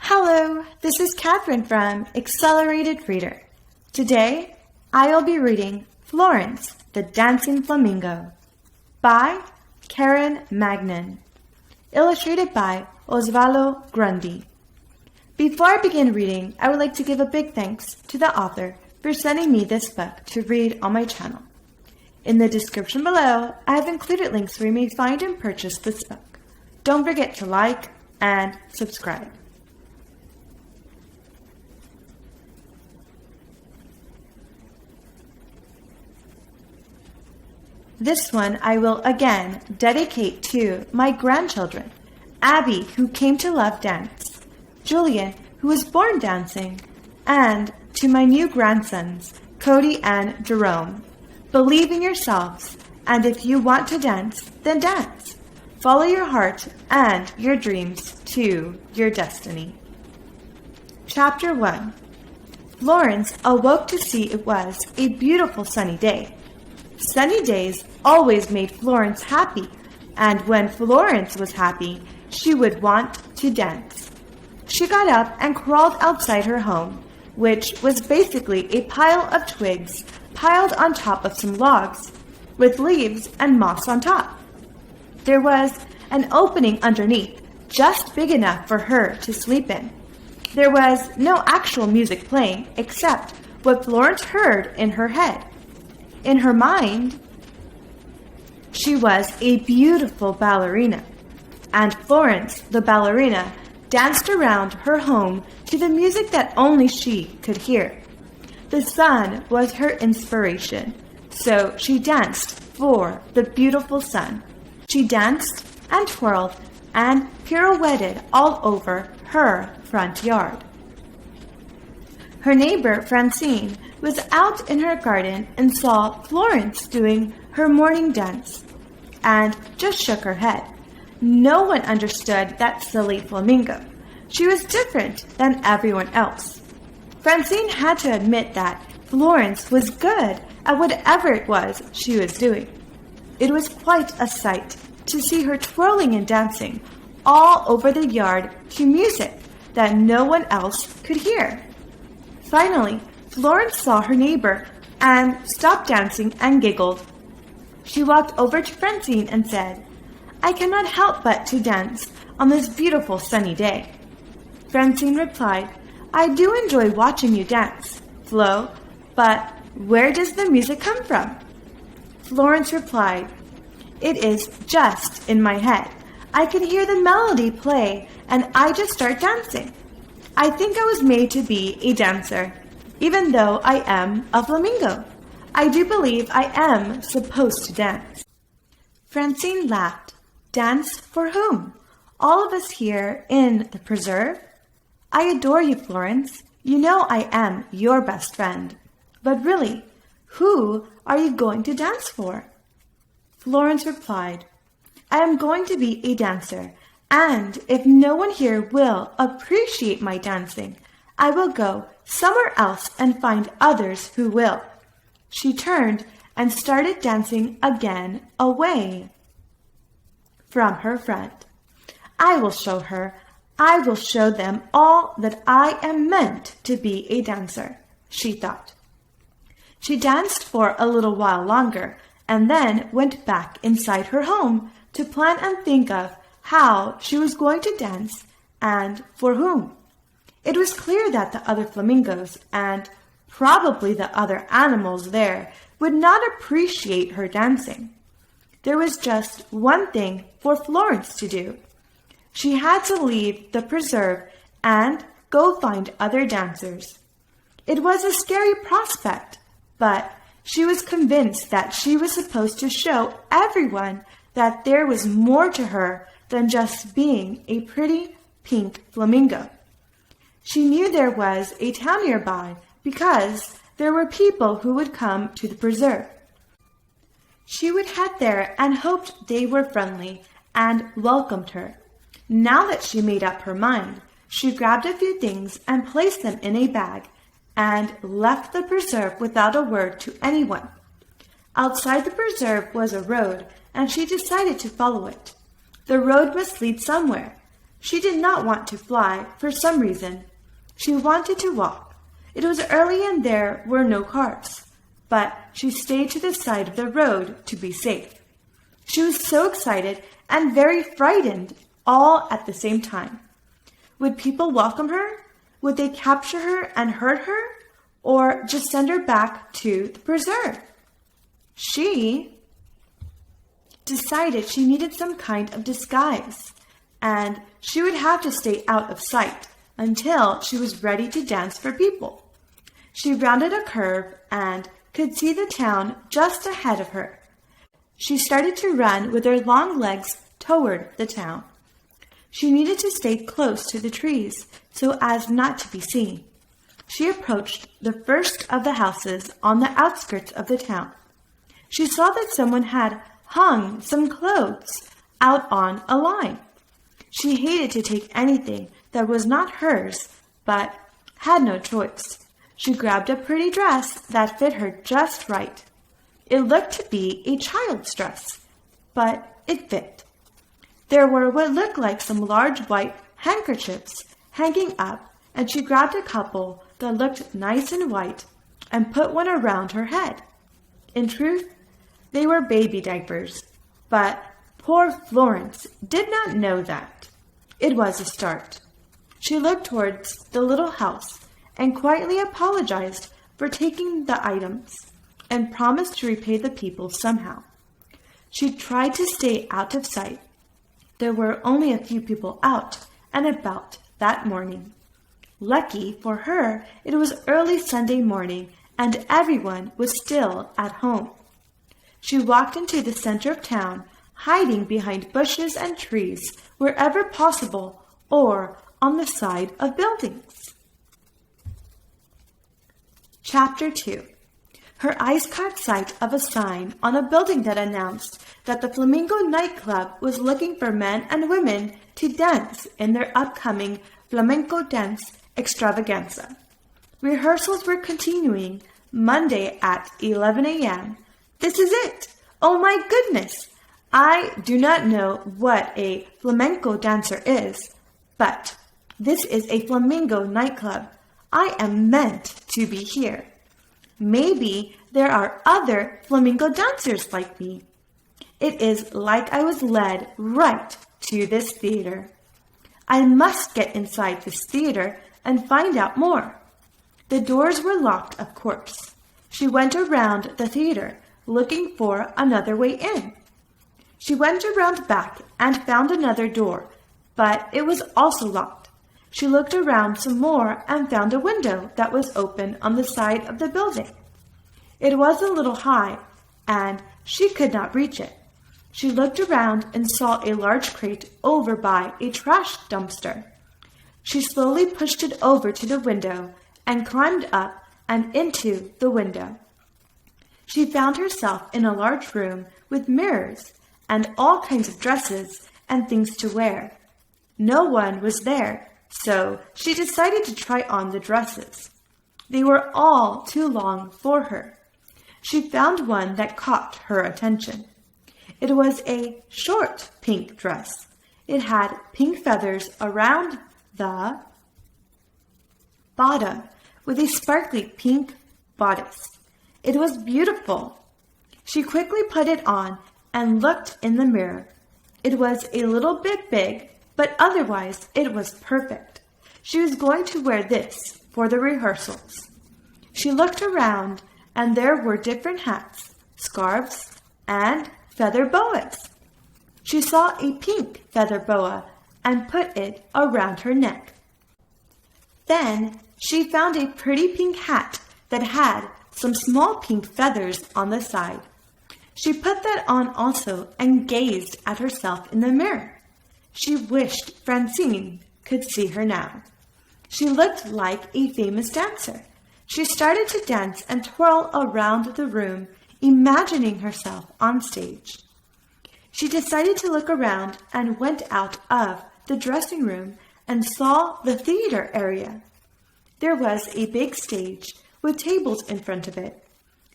Hello, this is Catherine from Accelerated Reader. Today, I'll be reading Florence the Dancing Flamingo by Karen Magnan, illustrated by Osvaldo Grundy. Before I begin reading, I would like to give a big thanks to the author for sending me this book to read on my channel. In the description below, I have included links where you may find and purchase this book. Don't forget to like and subscribe. This one I will again dedicate to my grandchildren, Abby, who came to love dance, Julian, who was born dancing, and to my new grandsons, Cody and Jerome. Believe in yourselves, and if you want to dance, then dance. Follow your heart and your dreams to your destiny. Chapter 1. Florence awoke to see it was a beautiful sunny day. Sunny days always made Florence happy, and when Florence was happy, she would want to dance. She got up and crawled outside her home, which was basically a pile of twigs piled on top of some logs, with leaves and moss on top. There was an opening underneath, just big enough for her to sleep in. There was no actual music playing except what Florence heard in her head. In her mind, she was a beautiful ballerina, and Florence, the ballerina, danced around her home to the music that only she could hear. The sun was her inspiration, so she danced for the beautiful sun. She danced and twirled and pirouetted all over her front yard. Her neighbor, Francine, was out in her garden and saw Florence doing her morning dance, and just shook her head. No one understood that silly flamingo. She was different than everyone else. Francine had to admit that Florence was good at whatever it was she was doing. It was quite a sight to see her twirling and dancing all over the yard to music that no one else could hear. Finally, Florence saw her neighbor and stopped dancing and giggled. She walked over to Francine and said, "I cannot help but to dance on this beautiful sunny day." Francine replied, "I do enjoy watching you dance, Flo, but where does the music come from?" Florence replied, "It is just in my head. I can hear the melody play and I just start dancing. I think I was made to be a dancer, even though I am a flamingo. I do believe I am supposed to dance." Francine laughed. "Dance for whom? All of us here in the preserve? I adore you, Florence. You know I am your best friend. But really, who are you going to dance for?" Florence replied, "I am going to be a dancer, and if no one here will appreciate my dancing, I will go somewhere else and find others who will." She turned and started dancing again away from her friend. I will show them all that I am meant to be a dancer, she thought. She danced for a little while longer and then went back inside her home to plan and think of how she was going to dance and for whom. It was clear that the other flamingos and probably the other animals there would not appreciate her dancing. There was just one thing for Florence to do. She had to leave the preserve and go find other dancers. It was a scary prospect, but she was convinced that she was supposed to show everyone that there was more to her than just being a pretty pink flamingo. She knew there was a town nearby because there were people who would come to the preserve. She would head there and hoped they were friendly and welcomed her. Now that she made up her mind, she grabbed a few things and placed them in a bag and left the preserve without a word to anyone. Outside the preserve was a road, and she decided to follow it. The road must lead somewhere. She did not want to fly for some reason. She wanted to walk. It was early and there were no cars, but she stayed to the side of the road to be safe. She was so excited and very frightened all at the same time. Would people welcome her? Would they capture her and hurt her? Or just send her back to the preserve? She decided she needed some kind of disguise, and she would have to stay out of sight until she was ready to dance for people. She rounded a curve and could see the town just ahead of her. She started to run with her long legs toward the town. She needed to stay close to the trees so as not to be seen. She approached the first of the houses on the outskirts of the town. She saw that someone had hung some clothes out on a line. She hated to take anything that was not hers, but had no choice. She grabbed a pretty dress that fit her just right. It looked to be a child's dress, but it fit. There were what looked like some large white handkerchiefs hanging up, and she grabbed a couple that looked nice and white and put one around her head. In truth, they were baby diapers, but poor Florence did not know that. It was a start. She looked towards the little house and quietly apologized for taking the items and promised to repay the people somehow. She tried to stay out of sight. There were only a few people out and about that morning. Lucky for her, it was early Sunday morning and everyone was still at home. She walked into the center of town, hiding behind bushes and trees wherever possible or on the side of buildings. Chapter 2. Her eyes caught sight of a sign on a building that announced that the Flamingo nightclub was looking for men and women to dance in their upcoming flamenco dance extravaganza. Rehearsals were continuing Monday at 11 a.m. This is it! Oh my goodness! I do not know what a flamenco dancer is, but this is a flamingo nightclub. I am meant to be here. Maybe there are other flamingo dancers like me. It is like I was led right to this theater. I must get inside this theater and find out more. The doors were locked, of course. She went around the theater, looking for another way in. She went around back and found another door, but it was also locked. She looked around some more and found a window that was open on the side of the building. It was a little high, and she could not reach it. She looked around and saw a large crate over by a trash dumpster. She slowly pushed it over to the window and climbed up and into the window. She found herself in a large room with mirrors and all kinds of dresses and things to wear. No one was there, so she decided to try on the dresses. They were all too long for her. She found one that caught her attention. It was a short pink dress. It had pink feathers around the bottom with a sparkly pink bodice. It was beautiful. She quickly put it on and looked in the mirror. It was a little bit big, but otherwise it was perfect. She was going to wear this for the rehearsals. She looked around, and there were different hats, scarves, and feather boas. She saw a pink feather boa and put it around her neck. Then she found a pretty pink hat that had some small pink feathers on the side. She put that on also and gazed at herself in the mirror. She wished Francine could see her now. She looked like a famous dancer. She started to dance and twirl around the room, imagining herself on stage. She decided to look around and went out of the dressing room and saw the theater area. There was a big stage with tables in front of it.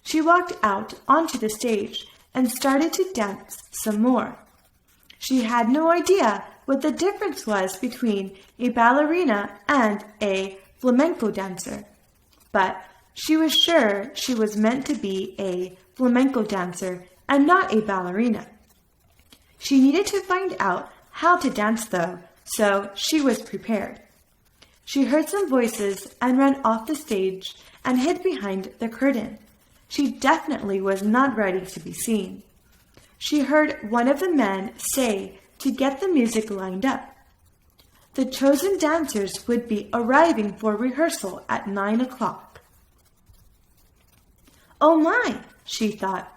She walked out onto the stage and started to dance some more. She had no idea what the difference was between a ballerina and a flamenco dancer, but she was sure she was meant to be a flamenco dancer and not a ballerina. She needed to find out how to dance, though, so she was prepared. She heard some voices and ran off the stage and hid behind the curtain. She definitely was not ready to be seen. She heard one of the men say to get the music lined up. The chosen dancers would be arriving for rehearsal at 9 o'clock. Oh my, she thought.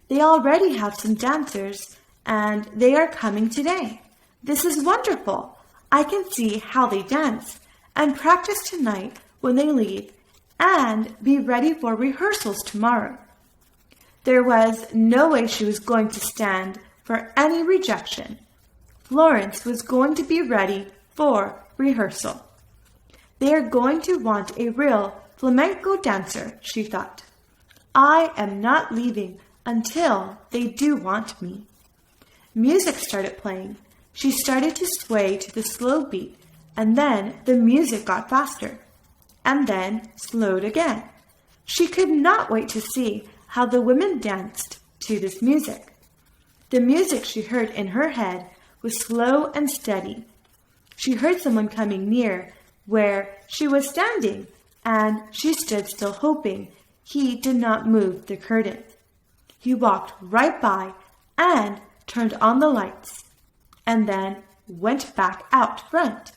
They already have some dancers, and they are coming today. This is wonderful. I can see how they dance and practice tonight when they leave and be ready for rehearsals tomorrow. There was no way she was going to stand for any rejection. Florence was going to be ready for rehearsal. They are going to want a real flamenco dancer, she thought. I am not leaving until they do want me. Music started playing. She started to sway to the slow beat, and then the music got faster, and then slowed again. She could not wait to see how the women danced to this music. The music she heard in her head was slow and steady. She heard someone coming near where she was standing, and she stood still hoping he did not move the curtain. He walked right by and turned on the lights, and then went back out front.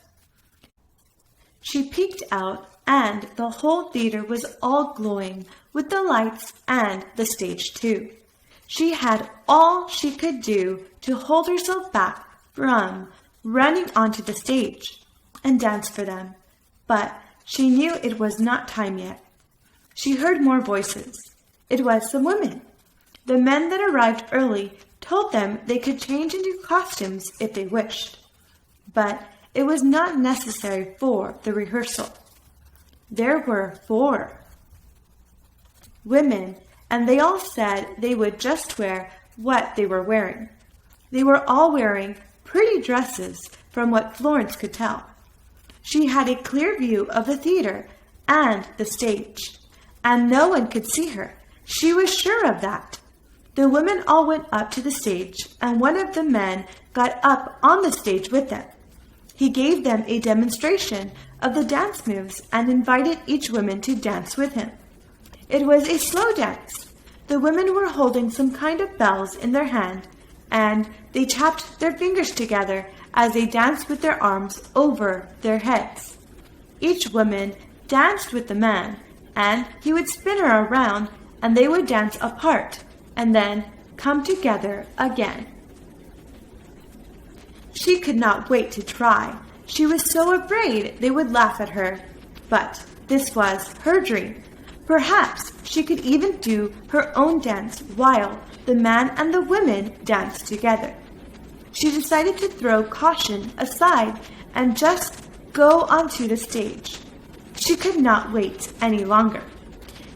She peeked out, and the whole theater was all glowing with the lights and the stage too. She had all she could do to hold herself back from running onto the stage and dance for them, but she knew it was not time yet. She heard more voices. It was some women. The men that arrived early told them they could change into costumes if they wished, but it was not necessary for the rehearsal. There were 4 women, and they all said they would just wear what they were wearing. They were all wearing pretty dresses from what Florence could tell. She had a clear view of the theater and the stage, and no one could see her. She was sure of that. The women all went up to the stage, and one of the men got up on the stage with them. He gave them a demonstration of the dance moves and invited each woman to dance with him. It was a slow dance. The women were holding some kind of bells in their hand, and they tapped their fingers together as they danced with their arms over their heads. Each woman danced with the man, and he would spin her around, and they would dance apart and then come together again. She could not wait to try. She was so afraid they would laugh at her. But this was her dream. Perhaps she could even do her own dance while the man and the women danced together. She decided to throw caution aside and just go onto the stage. She could not wait any longer.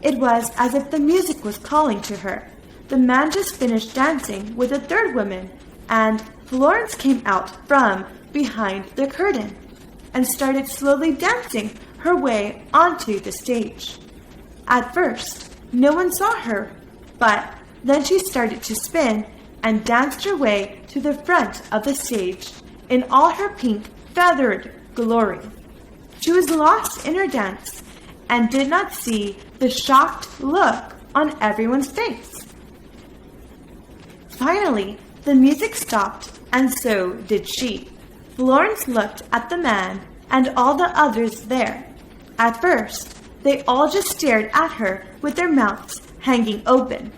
It was as if the music was calling to her. The man just finished dancing with a third woman, and Florence came out from behind the curtain and started slowly dancing her way onto the stage. At first, no one saw her, but then she started to spin and danced her way to the front of the stage in all her pink feathered glory. She was lost in her dance and did not see the shocked look on everyone's face. Finally, the music stopped, and so did she. Florence looked at the man and all the others there. At first, they all just stared at her with their mouths hanging open.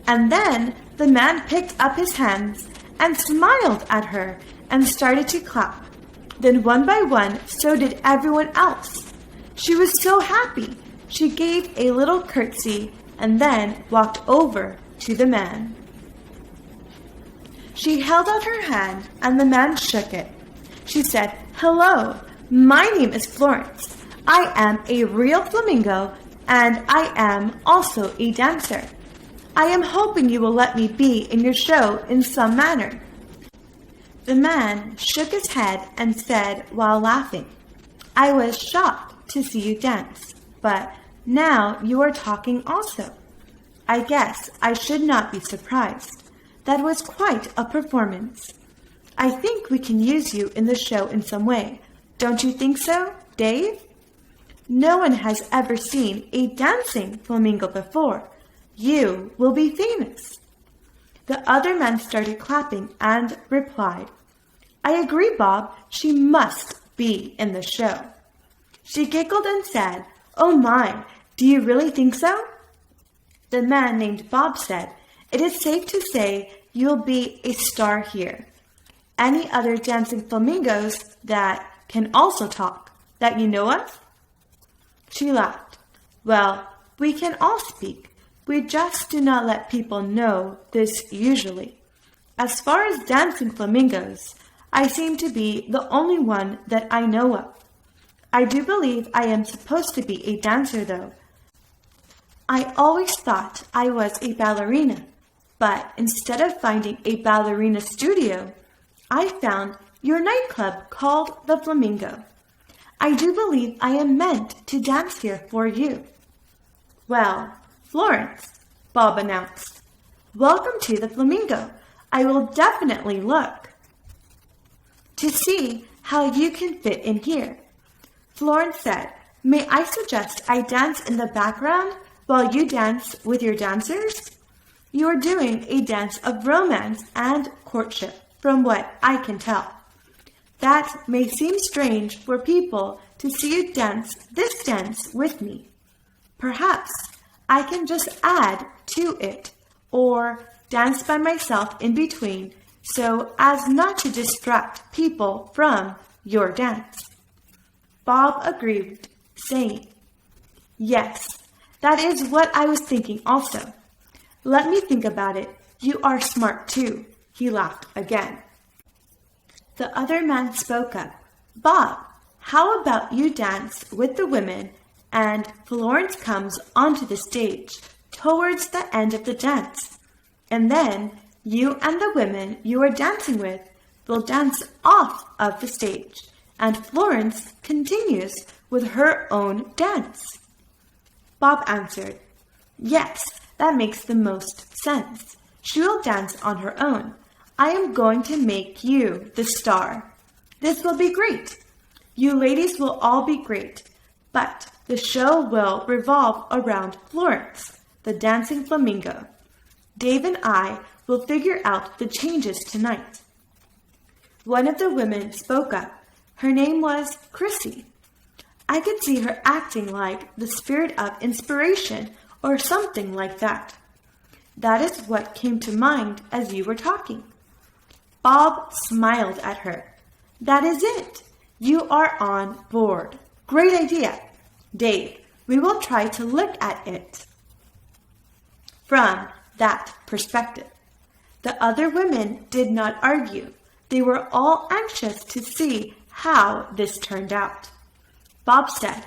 And then the man picked up his hands and smiled at her and started to clap. Then one by one, so did everyone else. She was so happy. She gave a little curtsy and then walked over to the man. She held out her hand, and the man shook it. She said, "Hello, my name is Florence. I am a real flamingo, and I am also a dancer. I am hoping you will let me be in your show in some manner." The man shook his head and said while laughing, "I was shocked to see you dance, but now you are talking also. I guess I should not be surprised. That was quite a performance. I think we can use you in the show in some way. Don't you think so, Dave? No one has ever seen a dancing flamingo before. You will be famous." The other men started clapping and replied, "I agree, Bob. She must be in the show." She giggled and said, "Oh my, do you really think so?" The man named Bob said, "It is safe to say you'll be a star here. Any other dancing flamingos that can also talk that you know of?" She laughed. "Well, we can all speak. We just do not let people know this usually. As far as dancing flamingos, I seem to be the only one that I know of. I do believe I am supposed to be a dancer, though. I always thought I was a ballerina, but instead of finding a ballerina studio, I found your nightclub called the Flamingo. I do believe I am meant to dance here for you." "Well, Florence," Bob announced, "welcome to the Flamingo. I will definitely look to see how you can fit in here." Florence said, "May I suggest I dance in the background while you dance with your dancers? You are doing a dance of romance and courtship, from what I can tell. That may seem strange for people to see you dance this dance with me. Perhaps I can just add to it, or dance by myself in between so as not to distract people from your dance." Bob agreed, saying, "Yes, that is what I was thinking also. Let me think about it. You are smart too." He laughed again. The other man spoke up. "Bob, how about you dance with the women and Florence comes onto the stage towards the end of the dance, and then you and the women you are dancing with will dance off of the stage, and Florence continues with her own dance." Bob answered, "Yes, that makes the most sense. She will dance on her own. I am going to make you the star. This will be great. You ladies will all be great, but the show will revolve around Florence, the dancing flamingo. Dave and I will figure out the changes tonight." One of the women spoke up. Her name was Chrissy. I could see her acting like the spirit of inspiration or something like that. That is what came to mind as you were talking. Bob smiled at her. "That is it. You are on board. Great idea. Dave, we will try to look at it from that perspective." The other women did not argue. They were all anxious to see how this turned out. Bob said,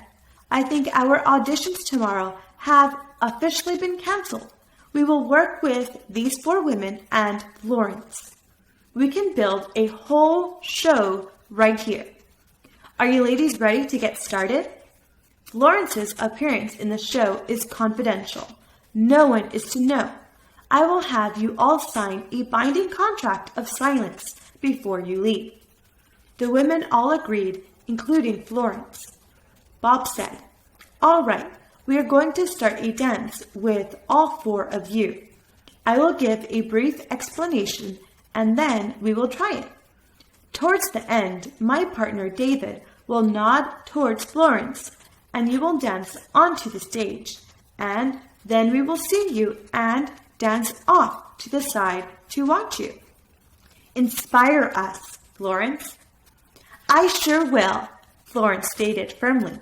"I think our auditions tomorrow have officially been canceled. We will work with these 4 women and Florence. We can build a whole show right here. Are you ladies ready to get started? Florence's appearance in the show is confidential. No one is to know. I will have you all sign a binding contract of silence before you leave." The women all agreed, including Florence. Bob said, "All right, we are going to start a dance with all 4 of you. I will give a brief explanation and then we will try it. Towards the end, my partner David will nod towards Florence and you will dance onto the stage, and then we will see you and dance off to the side to watch you. Inspire us, Florence." "I sure will," Florence stated firmly.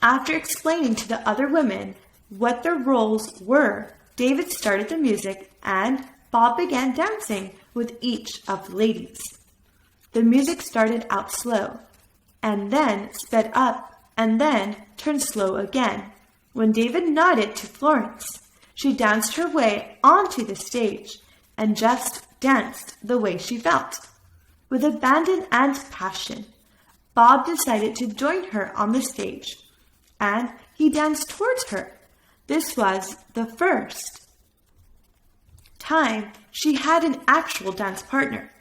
After explaining to the other women what their roles were, David started the music and Bob began dancing with each of the ladies. The music started out slow, and then sped up, and then turned slow again. When David nodded to Florence, she danced her way onto the stage and just danced the way she felt. With abandon and passion, Bob decided to join her on the stage, and he danced towards her. This was the first time she had an actual dance partner.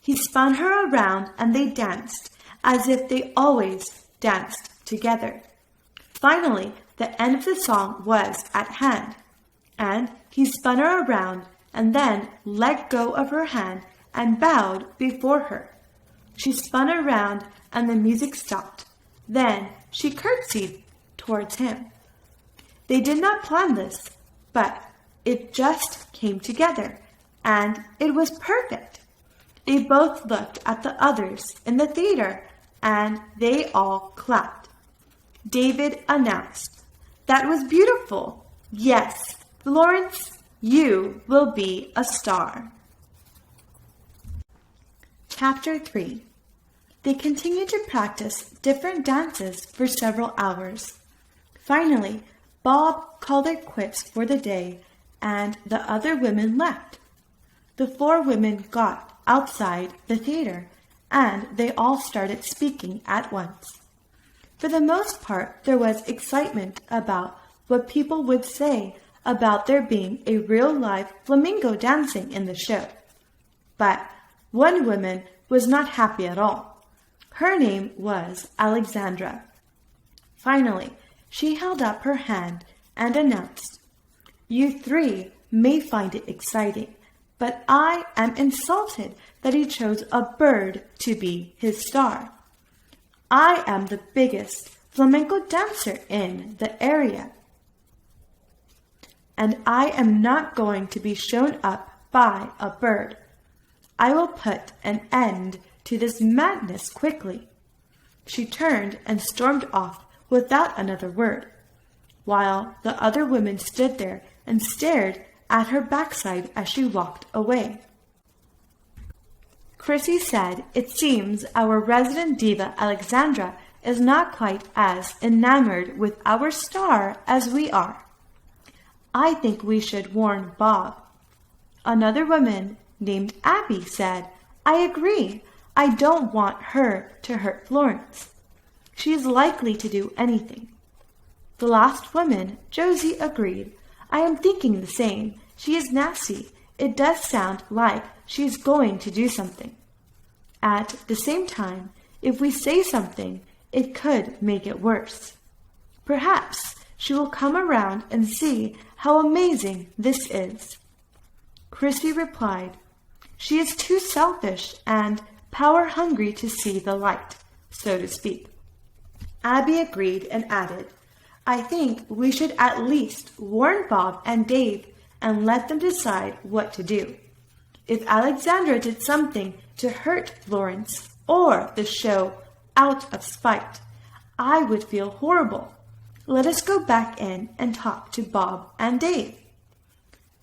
He spun her around and they danced as if they always danced together. Finally, the end of the song was at hand, and he spun her around and then let go of her hand and bowed before her. She spun around and the music stopped. Then she curtsied towards him. They did not plan this, but it just came together, and it was perfect. They both looked at the others in the theater, and they all clapped. David announced, "That was beautiful. Yes, Florence, you will be a star." Chapter 3. They continued to practice different dances for several hours. Finally, Bob called it quits for the day, and the other women left. The 4 women got outside the theater, and they all started speaking at once. For the most part, there was excitement about what people would say about there being a real-life flamingo dancing in the show. But one woman was not happy at all. Her name was Alexandra. Finally, she held up her hand and announced, "You 3 may find it exciting, but I am insulted that he chose a bird to be his star. I am the biggest flamenco dancer in the area, and I am not going to be shown up by a bird. I will put an end to this madness quickly." She turned and stormed off without another word, while the other women stood there and stared at her backside as she walked away. Chrissy said, "It seems our resident diva Alexandra is not quite as enamored with our star as we are. I think we should warn Bob." Another woman named Abby said, "I agree. I don't want her to hurt Florence. She is likely to do anything." The last woman, Josie, agreed. "I am thinking the same. She is nasty. It does sound like she is going to do something. At the same time, if we say something, it could make it worse. Perhaps she will come around and see how amazing this is." Chrissy replied, "She is too selfish and power-hungry to see the light, so to speak." Abby agreed and added, "I think we should at least warn Bob and Dave and let them decide what to do. If Alexandra did something to hurt Florence or the show out of spite, I would feel horrible. Let us go back in and talk to Bob and Dave."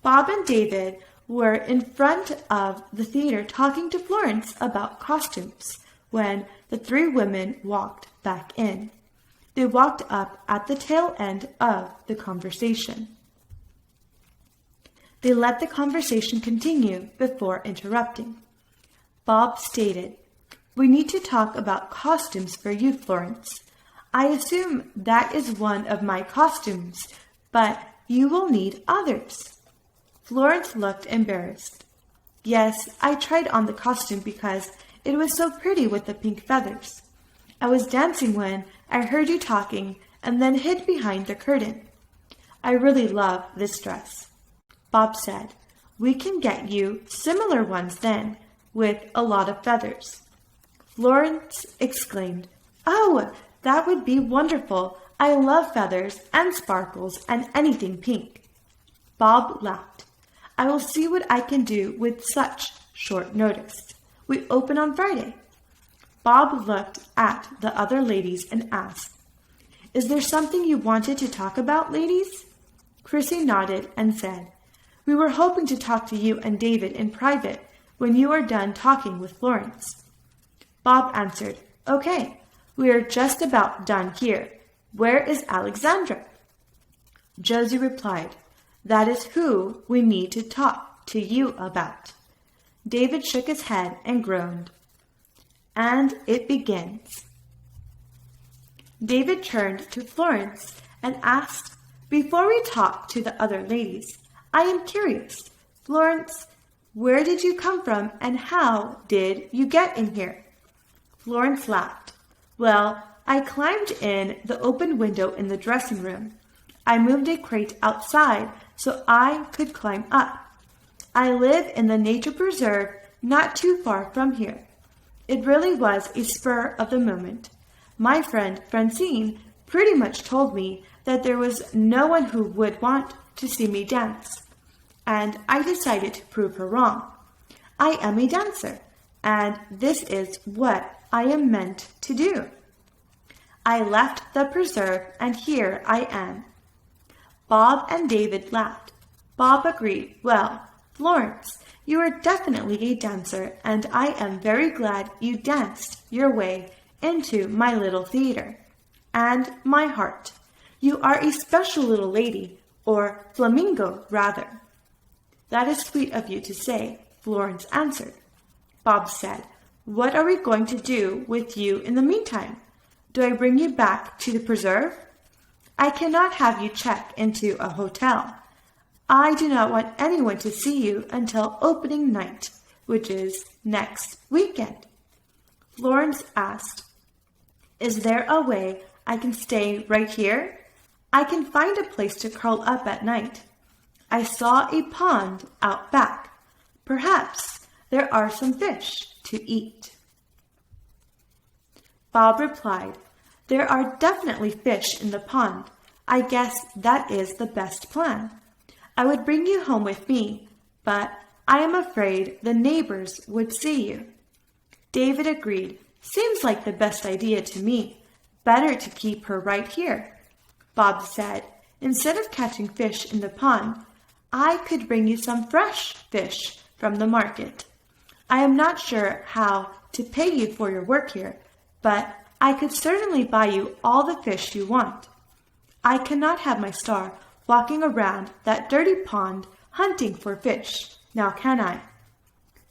Bob and David were in front of the theater talking to Florence about costumes when the 3 women walked back in. They walked up at the tail end of the conversation. They let the conversation continue before interrupting. Bob stated, "We need to talk about costumes for you, Florence. I assume that is one of my costumes, but you will need others." Florence looked embarrassed. "Yes, I tried on the costume because it was so pretty with the pink feathers. I was dancing when I heard you talking and then hid behind the curtain. I really love this dress." Bob said, "We can get you similar ones then, with a lot of feathers." Florence exclaimed, "Oh, that would be wonderful. I love feathers and sparkles and anything pink." Bob laughed. "I will see what I can do with such short notice. We open on Friday." Bob looked at the other ladies and asked, "Is there something you wanted to talk about, ladies?" Chrissy nodded and said, "We were hoping to talk to you and David in private when you are done talking with Florence." Bob answered, "Okay, we are just about done here. Where is Alexandra?" Josie replied, "That is who we need to talk to you about." David shook his head and groaned. and it begins. David turned to Florence and asked, "Before we talk to the other ladies, I am curious. Florence, where did you come from and how did you get in here?" Florence laughed. "Well, I climbed in the open window in the dressing room. I moved a crate outside so I could climb up. I live in the nature preserve not too far from here. It really was a spur of the moment. My friend Francine pretty much told me that there was no one who would want to see me dance, and I decided to prove her wrong. I am a dancer, and this is what I am meant to do. I left the preserve, and here I am." Bob and David laughed. Bob agreed, "Well, Florence, you are definitely a dancer, and I am very glad you danced your way into my little theater and my heart. You are a special little lady, or flamingo, rather." "That is sweet of you to say," Florence answered. Bob said, "What are we going to do with you in the meantime? Do I bring you back to the preserve? I cannot have you check into a hotel. I do not want anyone to see you until opening night, which is next weekend." Florence asked, "Is there a way I can stay right here? I can find a place to curl up at night. I saw a pond out back. Perhaps there are some fish to eat." Bob replied, "There are definitely fish in the pond. I guess that is the best plan. I would bring you home with me, but I am afraid the neighbors would see you." David agreed. "Seems like the best idea to me. Better to keep her right here." Bob said, "Instead of catching fish in the pond, I could bring you some fresh fish from the market. I am not sure how to pay you for your work here, but I could certainly buy you all the fish you want. I cannot have my star walking around that dirty pond hunting for fish, now can I?"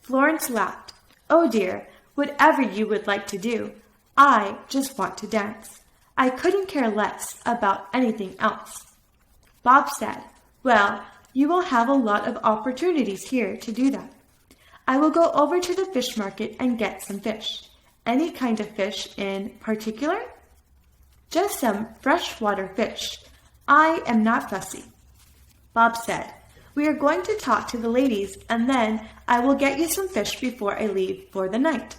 Florence laughed. "Oh dear, whatever you would like to do. I just want to dance. I couldn't care less about anything else." Bob said, "Well, you will have a lot of opportunities here to do that. I will go over to the fish market and get some fish. Any kind of fish in particular?" "Just some freshwater fish. I am not fussy." Bob said, "We are going to talk to the ladies, and then I will get you some fish before I leave for the night.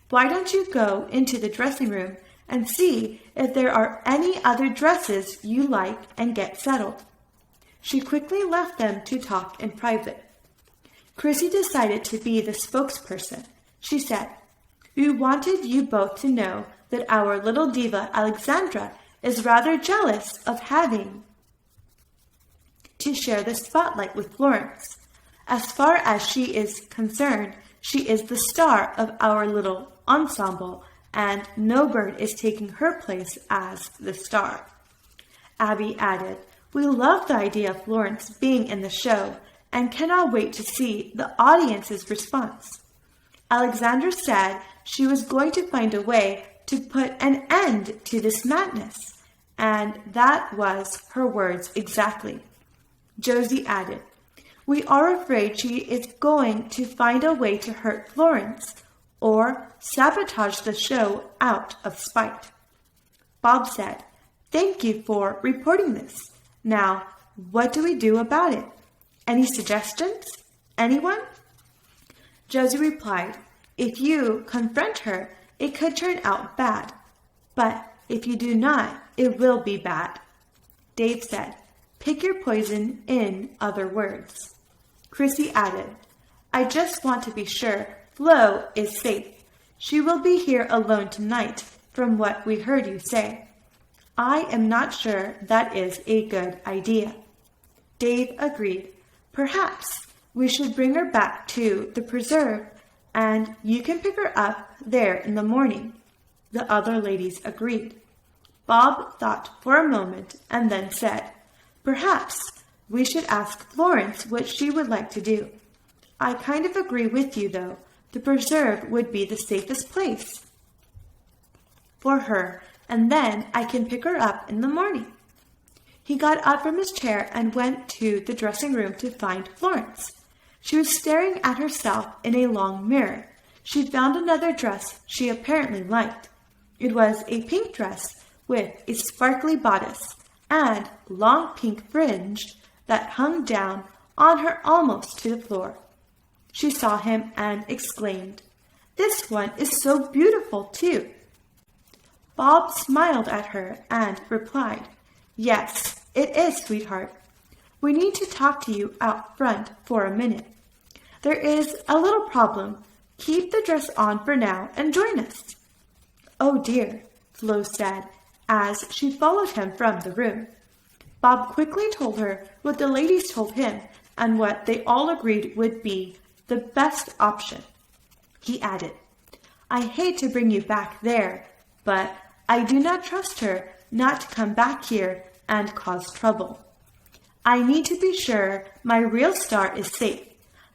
Why don't you go into the dressing room and see if there are any other dresses you like and get settled?" She quickly left them to talk in private. Chrissy decided to be the spokesperson. She said, "We wanted you both to know that our little diva Alexandra is rather jealous of having to share the spotlight with Florence. As far as she is concerned, she is the star of our little ensemble, and no bird is taking her place as the star." Abby added, "We love the idea of Florence being in the show and cannot wait to see the audience's response. Alexandra said she was going to find a way to put an end to this madness, and that was her words exactly." Josie added, "We are afraid she is going to find a way to hurt Florence or sabotage the show out of spite." Bob said, "Thank you for reporting this. Now, what do we do about it? Any suggestions? Anyone?" Josie replied, "If you confront her, it could turn out bad. But if you do not, it will be bad." Dave said, "Pick your poison, in other words." Chrissy added, "I just want to be sure Flo is safe. She will be here alone tonight, from what we heard you say. I am not sure that is a good idea." Dave agreed. "Perhaps we should bring her back to the preserve, and you can pick her up there in the morning." The other ladies agreed. Bob thought for a moment and then said, "Perhaps we should ask Florence what she would like to do. I kind of agree with you, though. The preserve would be the safest place for her, and then I can pick her up in the morning." He got up from his chair and went to the dressing room to find Florence. She was staring at herself in a long mirror. She found another dress she apparently liked. It was a pink dress with a sparkly bodice and long pink fringe that hung down on her almost to the floor. She saw him and exclaimed, "This one is so beautiful too." Bob smiled at her and replied, "Yes, it is, sweetheart. We need to talk to you out front for a minute. There is a little problem. Keep the dress on for now and join us." "Oh dear," Flo said as she followed him from the room. Bob quickly told her what the ladies told him and what they all agreed would be the best option. He added, "I hate to bring you back there, but I do not trust her not to come back here and cause trouble. I need to be sure my real star is safe.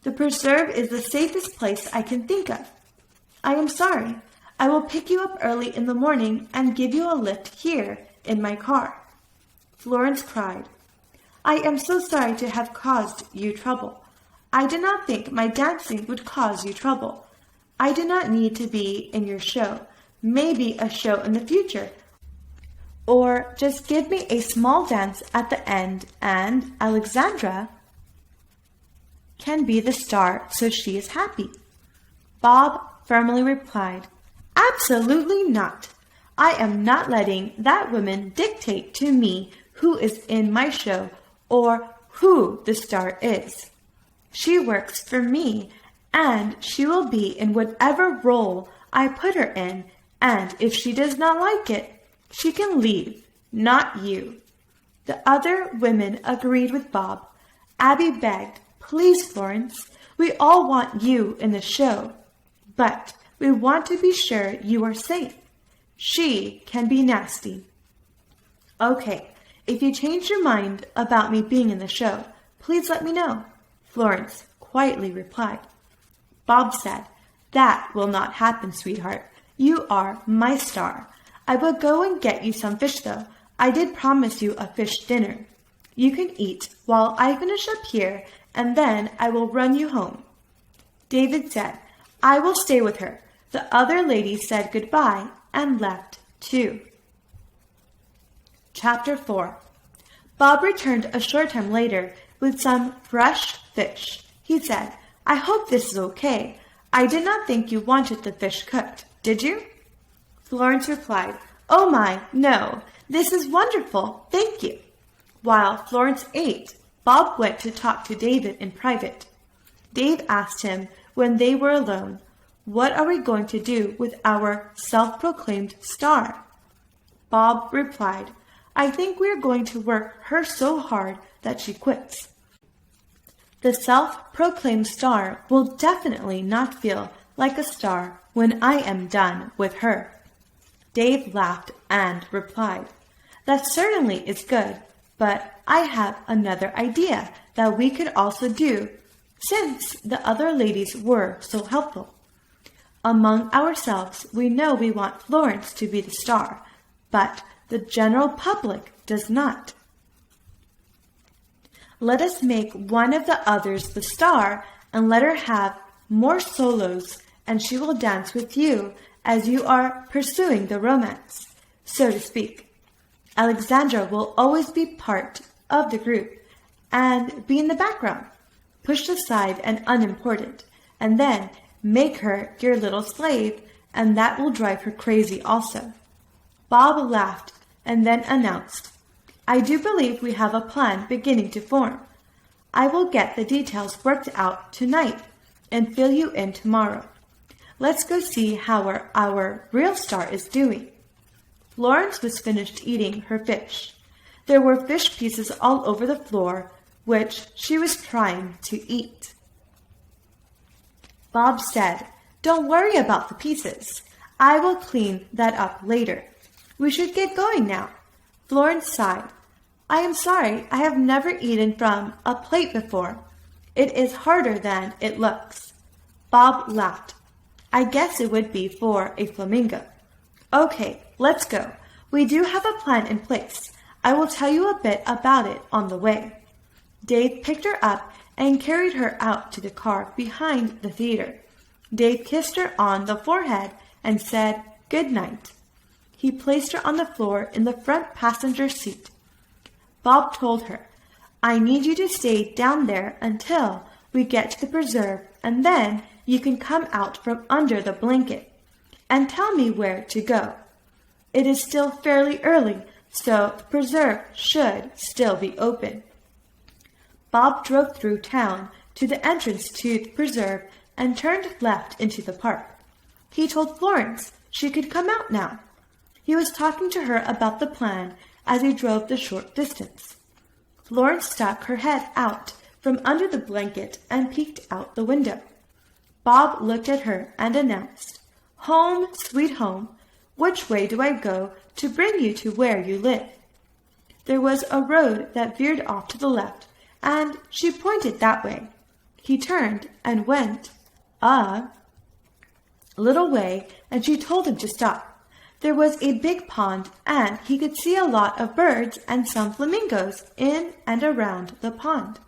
The preserve is the safest place I can think of. I am sorry. I will pick you up early in the morning and give you a lift here in my car." Florence cried, "I am so sorry to have caused you trouble. I did not think my dancing would cause you trouble. I do not need to be in your show, maybe a show in the future. Or just give me a small dance at the end and Alexandra can be the star so she is happy." Bob firmly replied, "Absolutely not. I am not letting that woman dictate to me who is in my show or who the star is. She works for me, and she will be in whatever role I put her in, and if she does not like it, she can leave, not you." The other women agreed with Bob. Abby begged, "Please, Florence, we all want you in the show, but we want to be sure you are safe. She can be nasty." "Okay, if you change your mind about me being in the show, please let me know," Florence quietly replied. Bob said, "That will not happen, sweetheart. You are my star. I will go and get you some fish, though. I did promise you a fish dinner. You can eat while I finish up here, and then I will run you home." David said, "I will stay with her." The other ladies said goodbye and left too. Chapter 4. Bob returned a short time later with some fresh fish. He said, "I hope this is okay. I did not think you wanted the fish cooked, did you?" Florence replied, "Oh my, no. This is wonderful. Thank you." While Florence ate, Bob went to talk to David in private. Dave asked him when they were alone, "What are we going to do with our self-proclaimed star?" Bob replied, "I think we are going to work her so hard that she quits. The self-proclaimed star will definitely not feel like a star when I am done with her." Dave laughed and replied, "That certainly is good, but I have another idea that we could also do, since the other ladies were so helpful. Among ourselves, we know we want Florence to be the star, but the general public does not. Let us make one of the others the star and let her have more solos, and she will dance with you as you are pursuing the romance, so to speak. Alexandra will always be part of the group and be in the background, pushed aside and unimportant, and then make her your little slave, and that will drive her crazy also." Bob laughed and then announced, "I do believe we have a plan beginning to form. I will get the details worked out tonight and fill you in tomorrow. Let's go see how our real star is doing." Florence was finished eating her fish. There were fish pieces all over the floor, which she was trying to eat. Bob said, "Don't worry about the pieces. I will clean that up later. We should get going now." Florence sighed. "I am sorry I have never eaten from a plate before. It is harder than it looks." Bob laughed. I guess it would be for a flamingo. Okay, let's go. We do have a plan in place. I will tell you a bit about it on the way. Dave picked her up and carried her out to the car behind the theater. Dave kissed her on the forehead and said good night. He placed her on the floor in the front passenger seat. Bob told her, I need you to stay down there until we get to the preserve, and then you can come out from under the blanket and tell me where to go. It is still fairly early, so the preserve should still be open. Bob drove through town to the entrance to the preserve and turned left into the park. He told Florence she could come out now. He was talking to her about the plan as he drove the short distance. Florence stuck her head out from under the blanket and peeked out the window. Bob looked at her and announced, Home, sweet home, which way do I go to bring you to where you live? There was a road that veered off to the left, and she pointed that way. He turned and went a little way, and she told him to stop. There was a big pond, and he could see a lot of birds and some flamingos in and around the pond.